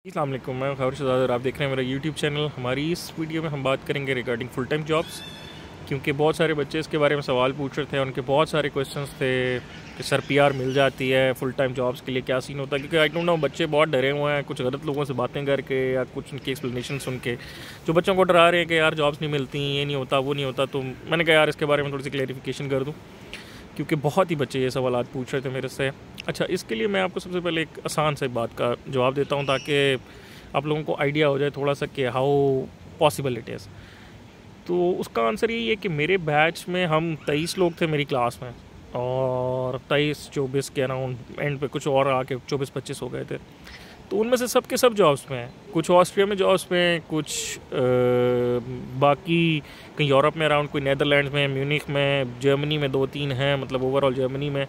अस्सलाम वालेकुम, मैं खबर शहजाद और आप देख रहे हैं मेरा यूट्यूब चैनल। हमारी इस वीडियो में हम बात करेंगे रिगार्डिंग फुल टाइम जॉब्स, क्योंकि बहुत सारे बच्चे इसके बारे में सवाल पूछ रहे थे। उनके बहुत सारे क्वेश्चंस थे कि सर पीआर मिल जाती है फुल टाइम जॉब्स के लिए, क्या सीन होता है? क्योंकि आई डोंट नो, बच्चे बहुत डरे हुए हैं कुछ गलत लोगों से बातें करके या कुछ उनकी एक्सप्लेनेशन सुन के, जो बच्चों को डरा रहे हैं कि यार जॉब्स नहीं मिलती, ये नहीं होता, वो नहीं होता। तो मैंने कहा यार इसके बारे में थोड़ी सी क्लैरिफिकेशन कर दूँ, क्योंकि बहुत ही बच्चे ये सवाल पूछ रहे थे मेरे से। अच्छा, इसके लिए मैं आपको सबसे पहले एक आसान से बात का जवाब देता हूँ ताकि आप लोगों को आइडिया हो जाए थोड़ा सा कि हाउ पॉसिबल इट इज़। तो उसका आंसर यही है कि मेरे बैच में हम 23 लोग थे मेरी क्लास में, और 23-24 के अराउंड एंड पे कुछ और आके 24-25 हो गए थे। तो उनमें से सब के सब जॉब्स में हैं, कुछ ऑस्ट्रिया में जॉब्स में हैं, कुछ बाकी कहीं यूरोप में अराउंड, कोई नेदरलैंड्स में, म्यूनिख में, जर्मनी में 2-3 हैं, मतलब ओवरऑल जर्मनी में।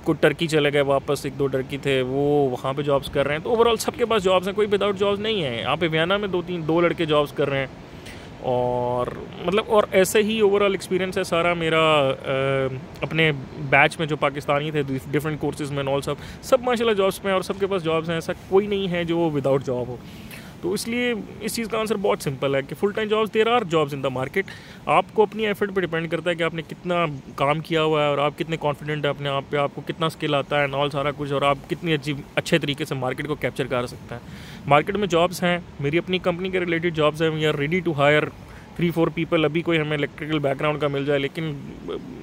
कुछ टर्की चले गए वापस, 1-2 टर्की थे वो वहाँ पे जॉब्स कर रहे हैं। तो ओवरऑल सबके पास जॉब्स हैं, कोई विदाउट जॉब्स नहीं है। यहाँ पे वियना में 2 लड़के जॉब्स कर रहे हैं, और मतलब और ऐसे ही ओवरऑल एक्सपीरियंस है सारा मेरा। अपने बैच में जो पाकिस्तानी थे डिफरेंट कोर्सेज में ऑल सब माशाल्लाह जॉब्स में, और सबके पास जॉब्स हैं, ऐसा कोई नहीं है जो विदाउट जॉब हो। तो इसलिए इस चीज़ का आंसर बहुत सिंपल है कि full time jobs, there are jobs in the market. आपको अपनी एफर्ट पे डिपेंड करता है कि आपने कितना काम किया हुआ है और आप कितने कॉन्फिडेंट है अपने आप पे, आपको कितना स्किल आता है ऑल सारा कुछ, और आप कितनी अच्छे तरीके से मार्केट को कैप्चर कर सकते हैं। मार्केट में जॉब्स हैं, मेरी अपनी कंपनी के रिलेटेड जॉब्स हैं। We are ready to hire 3-4 people. अभी कोई हमें इलेक्ट्रिकल बैकग्राउंड का मिल जाए, लेकिन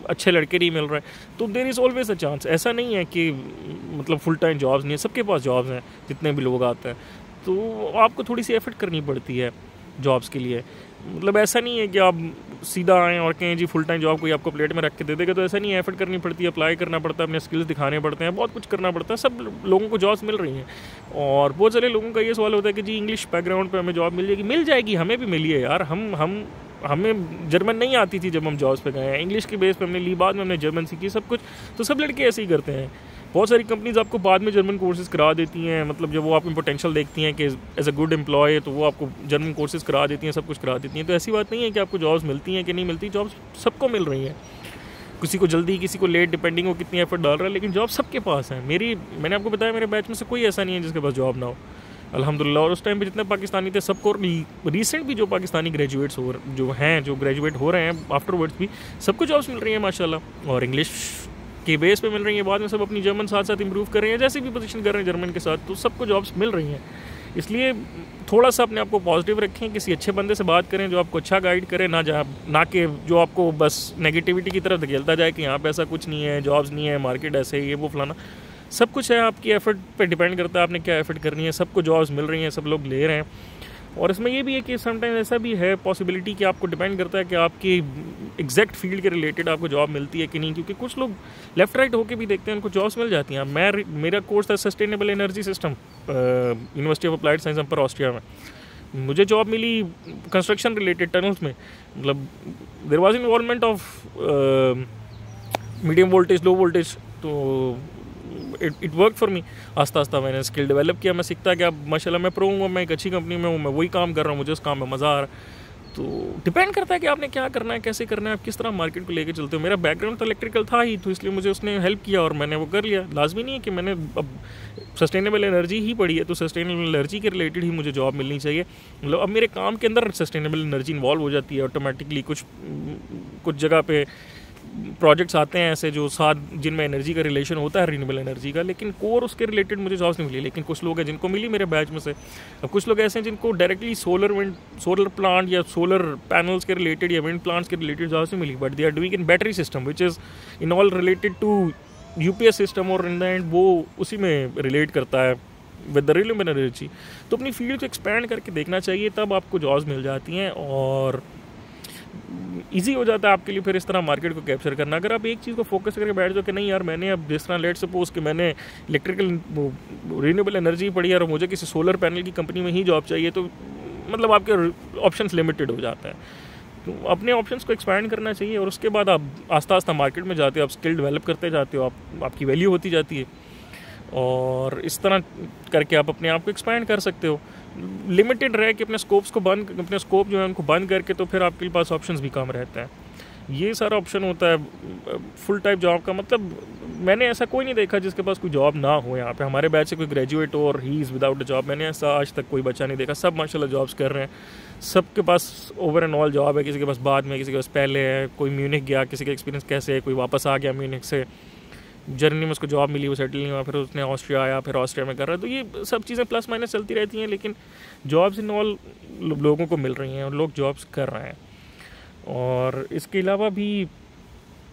अच्छे लड़के नहीं मिल रहे, तो there is always a chance. ऐसा नहीं है कि मतलब फुल टाइम जॉब्स नहीं है, सबके पास जॉब्स हैं जितने भी लोग आते हैं। तो आपको थोड़ी सी एफर्ट करनी पड़ती है जॉब्स के लिए। मतलब ऐसा नहीं है कि आप सीधा आएँ और कहें जी फुल टाइम जॉब कोई आपको प्लेट में रख के दे देगा, तो ऐसा नहीं है। एफर्ट करनी पड़ती है, अप्लाई करना पड़ता है, अपने स्किल्स दिखाने पड़ते हैं, बहुत कुछ करना पड़ता है। सब लोगों को जॉब्स मिल रही हैं, और बहुत सारे लोगों का ये सवाल होता है कि जी इंग्लिश बैकग्राउंड पे हमें जॉब मिल जाएगी। हमें भी मिली है यार, हमें जर्मन नहीं आती थी जब हम जॉब्स पे गए हैं, इंग्लिश के बेस पे हमने ली, बाद में हमने जर्मन सीखी, सब कुछ। तो सब लड़के ऐसे ही करते हैं। बहुत सारी कंपनीज आपको बाद में जर्मन कोर्सेज करा देती हैं, मतलब जब वो आपकी पोटेंशियल देखती हैं कि एज अ गुड एम्प्लॉय, तो वो आपको जर्मन कोर्सेज करा देती हैं, सब कुछ करा देती हैं। तो ऐसी बात नहीं है कि आपको जॉब्स मिलती हैं कि नहीं मिलती, जॉब्स सबको मिल रही हैं। किसी को जल्दी, किसी को लेट, डिपेंडिंग वो कितनी एफर्ट डाल रहा है, लेकिन जॉब सबके पास है। मैंने आपको बताया मेरे बैच में से कोई ऐसा नहीं है जिसके पास जॉब ना हो, अल्हम्दुलिल्लाह। और उस टाइम पे जितने पाकिस्तानी थे सबको, रिसेंट भी जो पाकिस्तानी ग्रेजुएट्स जो ग्रेजुएट हो रहे हैं आफ्टरवर्ड्स भी, सबको जॉब्स मिल रही हैं माशाल्लाह, और इंग्लिश के बेस पे मिल रही है। बाद में सब अपनी जर्मन साथ साथ इंप्रूव कर रहे हैं, जैसे भी पोजीशन कर रहे हैं जर्मन के साथ, तो सबको जॉब्स मिल रही हैं। इसलिए थोड़ा सा अपने आप को पॉजिटिव रखें, किसी अच्छे बंदे से बात करें जो आपको अच्छा गाइड करे, ना कि जो आपको बस नेगेटिविटी की तरफ धकेलता जाए कि यहाँ पे ऐसा कुछ नहीं है, जॉब्स नहीं है, मार्केट ऐसे ही है, वो फलाना। सब कुछ है, आपकी एफर्ट पे डिपेंड करता है आपने क्या एफर्ट करनी है। सबको जॉब्स मिल रही हैं, सब लोग ले रहे हैं। और इसमें ये भी है कि समटाइम ऐसा भी है पॉसिबिलिटी कि आपको डिपेंड करता है कि आपकी एग्जैक्ट फील्ड के रिलेटेड आपको जॉब मिलती है कि नहीं, क्योंकि कुछ लोग लेफ्ट राइट होके भी देखते हैं, उनको जॉब्स मिल जाती हैं। मेरा कोर्स था sustainable energy system, university of applied science पर ऑस्ट्रिया में। मुझे जॉब मिली कंस्ट्रक्शन रिलेटेड टनल्स में, मतलब there was involvement of medium voltage, low voltage, तो इट वर्क फॉर मी। आस्ता आस्ता मैंने स्किल डेवलप किया, मैं सीखता गया। माशाल्लाह मैं प्रो हूँ, मैं एक अच्छी कंपनी में हूँ, मैं वही काम कर रहा हूँ, मुझे उस काम में मज़ा आ रहा है। तो डिपेंड करता है कि आपने क्या करना है, कैसे करना है, आप किस तरह मार्केट को लेके चलते हो। मेरा बैकग्राउंड तो इलेक्ट्रिकल था ही, तो इसलिए मुझे उसने हेल्प किया और मैंने वो कर लिया। लाजमी नहीं है कि मैंने अब सस्टेनेबल एनर्जी ही पढ़ी है तो सस्टेनेबल एनर्जी के रिलेटेड ही मुझे जॉब मिलनी चाहिए। मतलब अब मेरे काम के अंदर सस्टेनेबल एनर्जी इन्वॉल्व हो जाती है ऑटोमेटिकली। कुछ जगह पे प्रोजेक्ट्स आते हैं ऐसे जो साथ जिनमें एनर्जी का रिलेशन होता है, रिन्यूएबल एनर्जी का, लेकिन कोर उसके रिलेटेड मुझे जॉब्स नहीं मिली। लेकिन कुछ लोग हैं जिनको मिली मेरे बैच में से। अब कुछ लोग ऐसे हैं जिनको डायरेक्टली सोलर प्लांट या सोलर पैनल्स के रिलेटेड या विंड प्लांट्स के रिलेटेड जॉब्स नहीं मिली, but they are doing in battery system which is in all related to UPS system, और इन द एंड वो उसी में रिलेट करता है विद द रिन्यूएबल एनर्जी। तो अपनी फील्ड को एक्सपैंड करके देखना चाहिए, तब आपको जॉब्स मिल जाती हैं और ईजी हो जाता है आपके लिए फिर इस तरह मार्केट को कैप्चर करना। अगर आप एक चीज़ को फोकस करके बैठ जाओ कि नहीं यार, मैंने अब जिस तरह लेट सपोज कि मैंने इलेक्ट्रिकल रिन्यूएबल एनर्जी पढ़ी और मुझे किसी सोलर पैनल की कंपनी में ही जॉब चाहिए, तो मतलब आपके ऑप्शंस लिमिटेड हो जाते हैं। तो अपने ऑप्शंस को एक्सपैंड करना चाहिए, और उसके बाद आप आस्ता आस्ता मार्केट में जाते हो, आप स्किल डेवलप करते जाते हो, आपकी वैल्यू होती जाती है, और इस तरह करके आप अपने आप को एक्सपैंड कर सकते हो। लिमिटेड रह के अपने स्कोप जो है उनको बंद करके, तो फिर आपके पास ऑप्शंस भी कम रहते हैं। ये सारा ऑप्शन होता है फुल टाइम जॉब का। मतलब मैंने ऐसा कोई नहीं देखा जिसके पास कोई जॉब ना हो यहाँ पे। हमारे बैच से कोई ग्रेजुएट हो और he is without a job, मैंने ऐसा आज तक कोई बच्चा नहीं देखा। सब माशाल्लाह जॉब्स कर रहे हैं, सबके पास ओवर एंड ऑल जॉब है। किसी के पास बाद में, किसी के पास पहले है। कोई म्यूनिक गया, किसी का एक्सपीरियंस कैसे है, कोई वापस आ गया म्यूनिक से, जर्मनी में उसको जॉब मिली, वो सेटल नहीं हुआ, फिर उसने ऑस्ट्रिया आया, फिर ऑस्ट्रिया में कर रहा है। तो ये सब चीज़ें प्लस माइनस चलती रहती हैं, लेकिन जॉब्स इन ऑल लोगों को मिल रही हैं और लोग जॉब्स कर रहे हैं। और इसके अलावा भी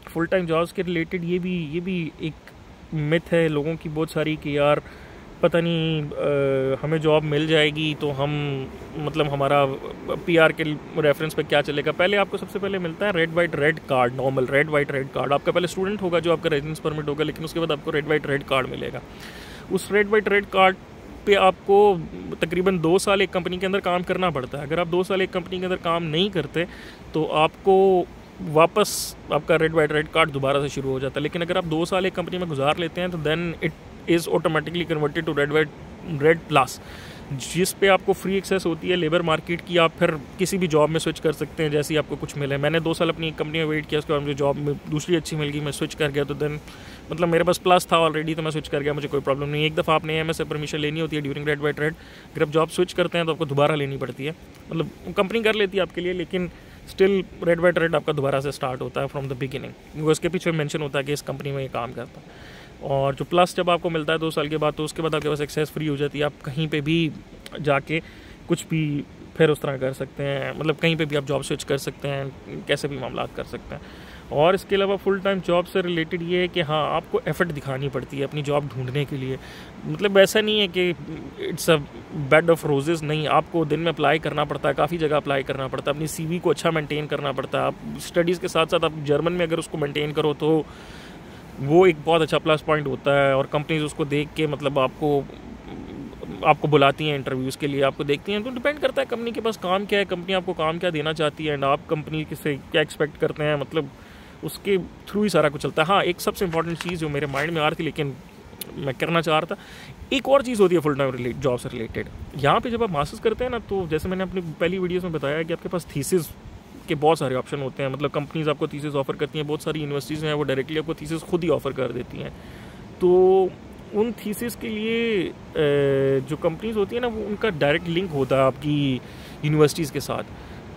फुल टाइम जॉब्स के रिलेटेड ये भी एक मिथ है लोगों की बहुत सारी कि यार पता नहीं हमें जॉब मिल जाएगी तो हम मतलब हमारा पीआर के रेफरेंस पे क्या चलेगा। पहले आपको सबसे पहले मिलता है red white red card, normal red white red card. आपका पहले स्टूडेंट होगा जो आपका रेजिडेंस परमिट होगा, लेकिन उसके बाद आपको रेड वाइट रेड कार्ड मिलेगा। उस रेड वाइट रेड कार्ड पे आपको तकरीबन 2 साल एक कंपनी के अंदर काम करना पड़ता है। अगर आप 2 साल एक कंपनी के अंदर काम नहीं करते तो आपको वापस आपका रेड वाइट रेड कार्ड दोबारा से शुरू हो जाता है। लेकिन अगर आप 2 साल एक कंपनी में गुजार लेते हैं तो then it is automatically converted to red white red plus, जिस पे आपको फ्री एक्सेस होती है लेबर मार्केट की। आप फिर किसी भी जॉब में स्विच कर सकते हैं जैसे ही आपको कुछ मिले। मैंने 2 साल अपनी एक कंपनी में वेट किया, उसके बाद मुझे जॉब में दूसरी अच्छी मिल गई, मैं स्विच कर गया। तो देन मतलब मेरे पास प्लस था ऑलरेडी, तो मैं स्विच कर गया, मुझे कोई प्रॉब्लम नहीं। एक दफ़ा आपने एमएस से परमिशन लेनी होती है ड्यूरिंग रेड वाइट रेड। अगर आप जॉब स्विच करते हैं तो आपको दोबारा लेनी पड़ती है, मतलब कंपनी कर लेती है आपके लिए, लेकिन स्टिल रेड वाइट रेड आपका दोबारा से स्टार्ट होता है फ्रॉम द बिगिनिंग, क्योंकि उसके पीछे मेंशन होता है कि इस कंपनी में ये काम करता है। और जो प्लस जब आपको मिलता है 2 साल के बाद, तो उसके बाद आपके पास एक्सेस फ्री हो जाती है। आप कहीं पे भी जाके कुछ भी फिर उस तरह कर सकते हैं, मतलब कहीं पे भी आप जॉब स्विच कर सकते हैं, कैसे भी मामला कर सकते हैं। और इसके अलावा फुल टाइम जॉब से रिलेटेड ये है कि हाँ, आपको एफर्ट दिखानी पड़ती है अपनी जॉब ढूंढने के लिए। मतलब ऐसा नहीं है कि it's a bed of roses, नहीं, आपको दिन में अप्लाई करना पड़ता है, काफ़ी जगह अप्लाई करना पड़ता है, अपनी सीवी को अच्छा मेंटेन करना पड़ता है। आप स्टडीज़ के साथ साथ आप जर्मन में अगर उसको मेंटेन करो तो वो एक बहुत अच्छा प्लस पॉइंट होता है। और कंपनीज उसको देख के मतलब आपको बुलाती हैं इंटरव्यूज़ के लिए, आपको देखती हैं। तो डिपेंड करता है कंपनी के पास काम क्या है, कंपनी आपको काम क्या देना चाहती है, एंड आप कंपनी से क्या एक्सपेक्ट करते हैं, मतलब उसके थ्रू ही सारा कुछ चलता है। हाँ, एक सबसे इंपॉर्टेंट चीज़ जो मेरे माइंड में आ रही थी लेकिन मैं करना चाह रहा था, एक और चीज़ होती है फुल टाइम जॉब से रिलेटेड। यहाँ पे जब आप मास्टर्स करते हैं ना, तो जैसे मैंने अपनी पहली वीडियोस में बताया कि आपके पास थीसिस के बहुत सारे ऑप्शन होते हैं। मतलब कंपनीज आपको थीसिस ऑफर करती हैं, बहुत सारी यूनिवर्सिटीज़ हैं वो डायरेक्टली आपको थीसिस खुद ही ऑफर कर देती हैं। तो उन थीसिस के लिए जो कंपनीज होती है ना, वो उनका डायरेक्ट लिंक होता है आपकी यूनिवर्सिटीज़ के साथ।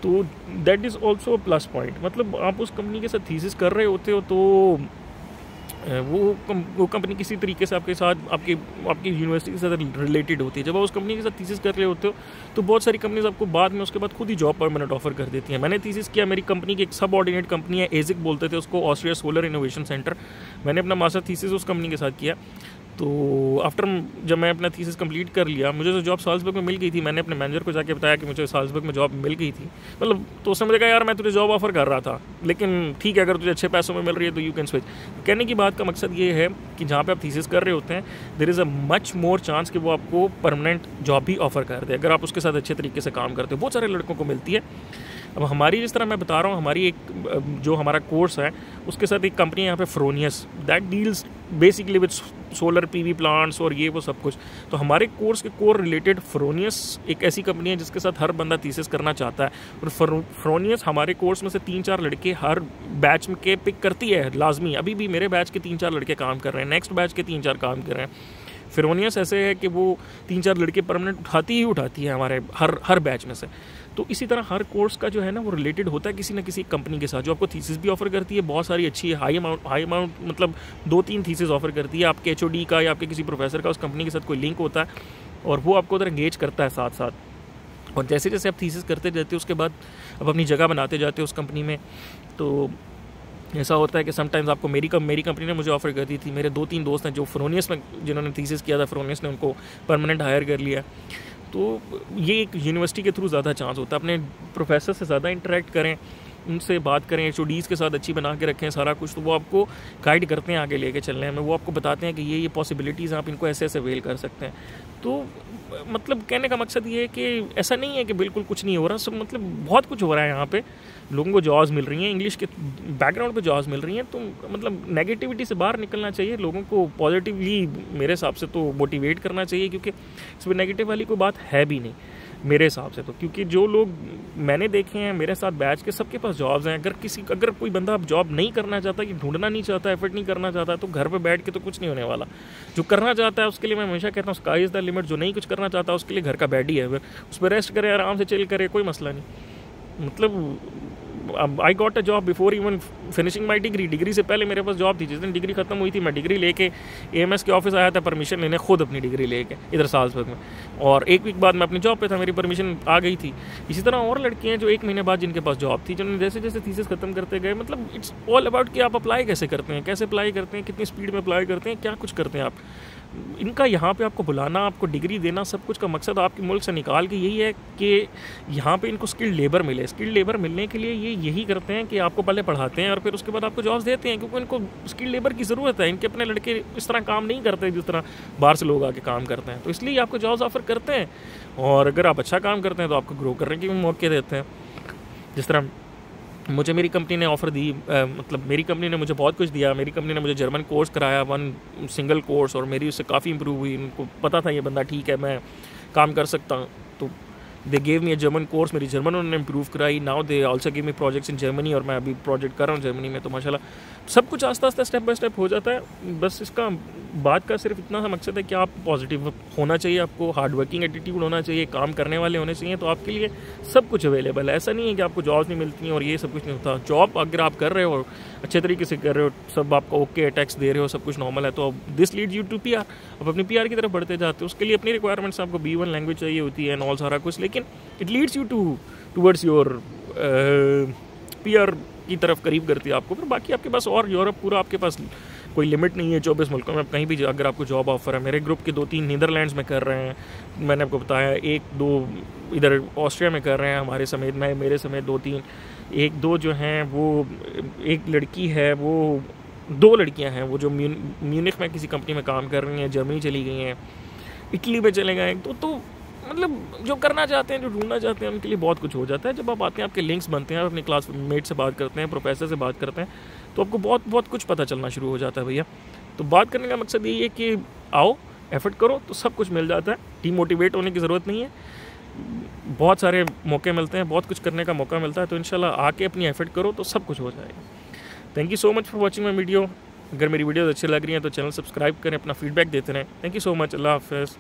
तो that is also plus point. मतलब आप उस कंपनी के साथ थीसिस कर रहे होते हो तो वो कंपनी किसी तरीके से आपके साथ आपकी यूनिवर्सिटी के साथ रिलेटेड होती है। जब आप उस कंपनी के साथ थीसिस कर रहे होते हो तो बहुत सारी कंपनीज आपको बाद में उसके बाद खुद ही जॉब परमानेंट ऑफर कर देती हैं। मैंने थीसिस किया, मेरी कंपनी की एक सब ऑर्डिनेट कंपनी है, एजिक बोलते थे उसको, ऑस्ट्रिया सोलर इनोवेशन सेंटर। मैंने अपना मास्टर थीसिस उस कंपनी के साथ किया। तो आफ्टर जब मैं अपना थीसिस कंप्लीट कर लिया, मुझे तो जॉब साल्सबर्ग में मिल गई थी। मैंने अपने मैनेजर को जाके बताया कि मुझे साल्सबर्ग में जॉब मिल गई थी। मतलब तो उसने मुझे कहा यार मैं तुझे जॉब ऑफर कर रहा था, लेकिन ठीक है अगर तुझे अच्छे पैसों में मिल रही है तो यू कैन स्विच। कहने की बात का मकसद ये है कि जहाँ पे आप थीसिस कर रहे होते हैं there is a much more chance कि वो आपको परमानेंट जॉब भी ऑफर कर दे अगर आप उसके साथ अच्छे तरीके से काम करते हो। बहुत सारे लड़कों को मिलती है। अब हमारी जिस तरह मैं बता रहा हूँ, हमारी एक जो हमारा कोर्स है उसके साथ एक कंपनी है यहाँ पे Fronius, that deals basically with solar PV plants और ये वो सब कुछ। तो हमारे कोर्स के कोर रिलेटेड फ्रोनियस एक ऐसी कंपनी है जिसके साथ हर बंदा थीसिस करना चाहता है। और फ्रोनियस हमारे कोर्स में से 3-4 लड़के हर बैच में के पिक करती है लाजमी। अभी भी मेरे बैच के 3-4 लड़के काम कर रहे हैं, नेक्स्ट बैच के 3-4 काम कर रहे हैं। फ्रोनियस ऐसे है कि वो 3-4 लड़के परमानेंट उठाती है हमारे हर बैच में से। तो इसी तरह हर कोर्स का जो है ना वो रिलेटेड होता है किसी न किसी कंपनी के साथ, जो आपको थीसिस भी ऑफर करती है। बहुत सारी अच्छी हाई अमाउंट मतलब 2-3 थीसिस ऑफर करती है। आपके HOD का या आपके किसी प्रोफेसर का उस कंपनी के साथ कोई लिंक होता है और वो आपको उधर एंगेज करता है साथ साथ। और जैसे जैसे आप थीसिस करते जाते हो उसके बाद आप अपनी जगह बनाते जाते हो उस कंपनी में। तो ऐसा होता है कि समटाइम्स आपको मेरी कंपनी ने मुझे ऑफर कर दी थी। मेरे 2-3 दोस्त हैं जो फ्रोनियस में जिन्होंने थीसिस किया था, फ्रोनियस ने उनको परमानेंट हायर कर लिया। तो ये एक यूनिवर्सिटी के थ्रू ज़्यादा चांस होता है। अपने प्रोफेसर से ज़्यादा इंटरेक्ट करें, उनसे बात करें, HODs के साथ अच्छी बना के रखें सारा कुछ। तो वो आपको गाइड करते हैं आगे लेके चलने में। वो आपको बताते हैं कि ये पॉसिबिलिटीज़ आप इनको ऐसे ऐसे वेल कर सकते हैं। तो मतलब कहने का मकसद ये है कि ऐसा नहीं है कि बिल्कुल कुछ नहीं हो रहा, सब मतलब बहुत कुछ हो रहा है यहाँ पे। लोगों को जॉब्स मिल रही हैं, इंग्लिश के बैकग्राउंड पे जॉब्स मिल रही हैं। तो मतलब नेगेटिविटी से बाहर निकलना चाहिए, लोगों को पॉजिटिवली मेरे हिसाब से तो मोटिवेट करना चाहिए, क्योंकि इसमें नेगेटिव वाली कोई बात है भी नहीं। मेरे हिसाब से तो, क्योंकि जो लोग मैंने देखे हैं मेरे साथ बैच के, सबके पास जॉब्स हैं। अगर कोई बंदा अब जॉब नहीं करना चाहता, कि ढूंढना नहीं चाहता, एफर्ट नहीं करना चाहता, तो घर पे बैठ के तो कुछ नहीं होने वाला। जो करना चाहता है उसके लिए मैं हमेशा कहता हूँ स्काई इज़ द लिमिट। जो नहीं कुछ करना चाहता उसके लिए घर का बेड ही है, उस पर रेस्ट करे, आराम से चिल करे, कोई मसला नहीं। मतलब I got a job before even finishing my degree से पहले मेरे पास जॉब थी। जिस दिन डिग्री खत्म हुई थी मैं डिग्री लेके AMS के ऑफिस आया था परमिशन लेने, खुद अपनी डिग्री लेके इधर साल्सबर्ग में, और 1 वीक बाद मैं अपनी जॉब पे था, मेरी परमिशन आ गई थी। इसी तरह और लड़के हैं जो 1 महीने बाद जिनके पास जॉब थी, जिन्होंने जैसे जैसे थीसिस खत्म करते गए। मतलब इट्स ऑल अबाउट कि आप अप्लाई कैसे करते हैं, कैसे अप्लाई करते हैं, कितनी स्पीड में अप्लाई करते हैं, क्या कुछ करते हैं आप। इनका यहाँ पे आपको बुलाना, आपको डिग्री देना, सब कुछ का मकसद आपके मुल्क से निकाल के यही है कि यहाँ पे इनको स्किल्ड लेबर मिले। स्किल्ड लेबर मिलने के लिए ये यही करते हैं कि आपको पहले पढ़ाते हैं और फिर उसके बाद आपको जॉब्स देते हैं, क्योंकि इनको स्किल्ड लेबर की ज़रूरत है। इनके अपने लड़के इस तरह काम नहीं करते जिस तरह बाहर से लोग आके काम करते हैं, तो इसलिए आपको जॉब्स ऑफर करते हैं। और अगर आप अच्छा काम करते हैं तो आपको ग्रो करने के भी मौके देते हैं। जिस तरह मुझे मेरी कंपनी ने ऑफ़र दी, मतलब मेरी कंपनी ने मुझे बहुत कुछ दिया। मेरी कंपनी ने मुझे जर्मन कोर्स कराया, 1 सिंगल कोर्स, और मेरी उससे काफ़ी इंप्रूव हुई। उनको पता था ये बंदा ठीक है, मैं काम कर सकता हूँ, तो they gave me a German course. मेरी जर्मन उन्होंने इंप्रूव कराई। Now they also give me projects in Germany, और मैं अभी प्रोजेक्ट कर रहा हूँ जर्मनी में। तो माशाल्लाह सब कुछ आस्ता आस्ता स्टेप बाय स्टेप हो जाता है। बस इसका बात का सिर्फ इतना सा मकसद है कि आप पॉजिटिव होना चाहिए, आपको हार्ड वर्किंग एटीट्यूड होना चाहिए, काम करने वाले होने चाहिए, तो आपके लिए सब कुछ अवेलेबल है। ऐसा नहीं है कि आपको जॉब्स नहीं मिलती हैं और ये सब कुछ नहीं होता। जॉब अगर आप कर रहे हो, अच्छे तरीके से कर रहे हो, सब आपका ओके, टैक्स दे रहे हो, सब कुछ नॉर्मल है, तो this leads you to PR। आप अपनी PR की तरफ बढ़ते जाते हो। उसके लिए अपनी रिक्वायरमेंट्स, आपको B1 लैंग्वेज चाहिए होती है, और सारा कुछ, लेकिन it leads you towards your PR की तरफ करीब करती है आपको। फिर बाकी आपके पास और यूरोप पूरा आपके पास कोई लिमिट नहीं है। 24 मुल्कों में कहीं भी अगर आपको जॉब ऑफर है। मेरे ग्रुप के 2-3 नीदरलैंड्स में कर रहे हैं, मैंने आपको बताया, 1-2 इधर ऑस्ट्रिया में कर रहे हैं हमारे समेत, मेरे समेत 2-3, 1-2 जो हैं वो, एक लड़की है, वो 2 लड़कियां हैं वो जो म्यूनिख में किसी कंपनी में काम कर रही हैं, जर्मनी चली गई हैं, इटली में चले गए। तो मतलब जो करना चाहते हैं, जो ढूंढना चाहते हैं, उनके लिए बहुत कुछ हो जाता है। जब आप आते हैं, आपके लिंक्स बनते हैं, आप अपने क्लासमेट से बात करते हैं, प्रोफेसर से बात करते हैं, तो आपको बहुत कुछ पता चलना शुरू हो जाता है भैया। तो बात करने का मकसद यही है कि आओ, एफर्ट करो, तो सब कुछ मिल जाता है। डीमोटिवेट होने की ज़रूरत नहीं है, बहुत सारे मौके मिलते हैं, बहुत कुछ करने का मौका मिलता है। तो इंशाल्लाह आके अपनी एफर्ट करो तो सब कुछ हो जाएगा। Thank you so much for watching my video. अगर मेरी वीडियोज़ अच्छी लग रही हैं तो चैनल सब्सक्राइब करें, अपना फीडबैक देते रहें। Thank you so much. अल्लाह हाफ़िज़।